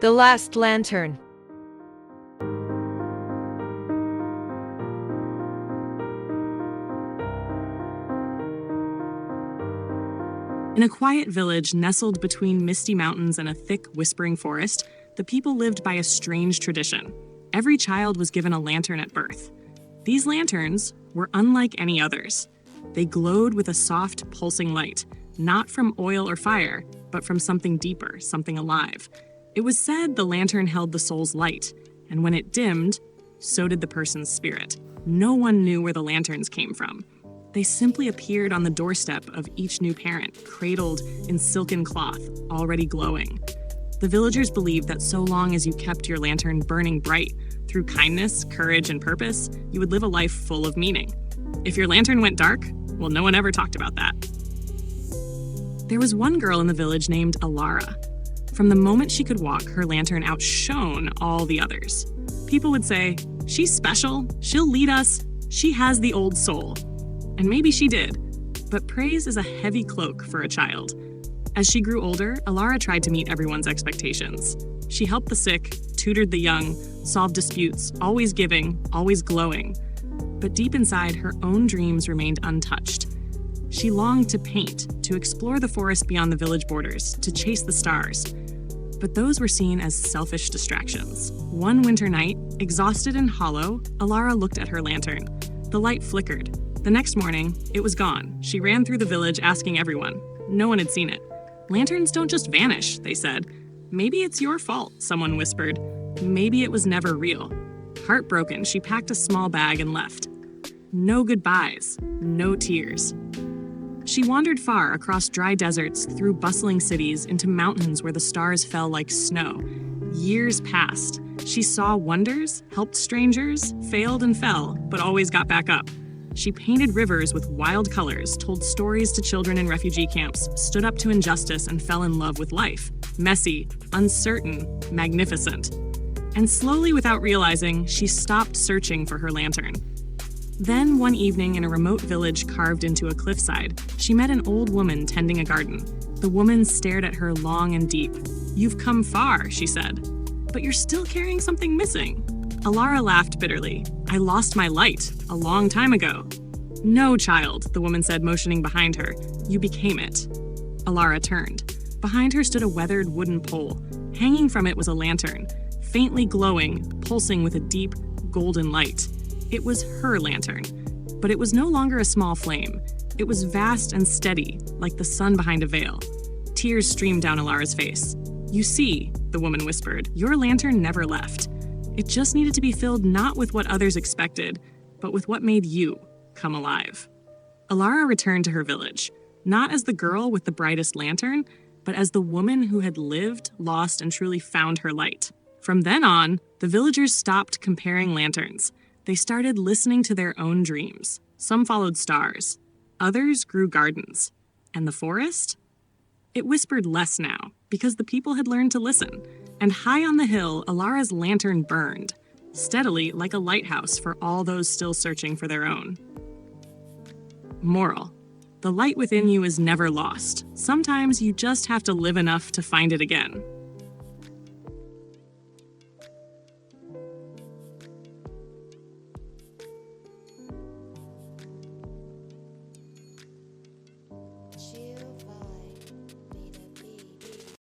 The Last Lantern. In a quiet village nestled between misty mountains and a thick, whispering forest, the people lived by a strange tradition. Every child was given a lantern at birth. These lanterns were unlike any others. They glowed with a soft, pulsing light, not from oil or fire, but from something deeper, something alive. It was said the lantern held the soul's light, and when it dimmed, so did the person's spirit. No one knew where the lanterns came from. They simply appeared on the doorstep of each new parent, cradled in silken cloth, already glowing. The villagers believed that so long as you kept your lantern burning bright through kindness, courage, and purpose, you would live a life full of meaning. If your lantern went dark, well, no one ever talked about that. There was one girl in the village named Alara. From the moment she could walk, her lantern outshone all the others. People would say, "She's special, she'll lead us, she has the old soul." And maybe she did, but praise is a heavy cloak for a child. As she grew older, Alara tried to meet everyone's expectations. She helped the sick, tutored the young, solved disputes, always giving, always glowing. But deep inside, her own dreams remained untouched. She longed to paint, to explore the forest beyond the village borders, to chase the stars. But those were seen as selfish distractions. One winter night, exhausted and hollow, Alara looked at her lantern. The light flickered. The next morning, it was gone. She ran through the village asking everyone. No one had seen it. "Lanterns don't just vanish," they said. "Maybe it's your fault," someone whispered. Maybe it was never real. Heartbroken, she packed a small bag and left. No goodbyes, no tears. She wandered far across dry deserts, through bustling cities, into mountains where the stars fell like snow. Years passed. She saw wonders, helped strangers, failed and fell, but always got back up. She painted rivers with wild colors, told stories to children in refugee camps, stood up to injustice, and fell in love with life. Messy, uncertain, magnificent. And slowly, without realizing, she stopped searching for her lantern. Then, one evening in a remote village carved into a cliffside, she met an old woman tending a garden. The woman stared at her long and deep. "You've come far," she said, "but you're still carrying something missing." Alara laughed bitterly. "I lost my light a long time ago." "No, child," the woman said, motioning behind her. "You became it." Alara turned. Behind her stood a weathered wooden pole. Hanging from it was a lantern, faintly glowing, pulsing with a deep, golden light. It was her lantern, but it was no longer a small flame. It was vast and steady, like the sun behind a veil. Tears streamed down Alara's face. "You see," the woman whispered, "your lantern never left. It just needed to be filled not with what others expected, but with what made you come alive." Alara returned to her village, not as the girl with the brightest lantern, but as the woman who had lived, lost, and truly found her light. From then on, the villagers stopped comparing lanterns. They started listening to their own dreams. Some followed stars. Others grew gardens. And the forest? It whispered less now, because the people had learned to listen. And high on the hill, Alara's lantern burned, steadily like a lighthouse for all those still searching for their own. Moral: the light within you is never lost. Sometimes you just have to live enough to find it again.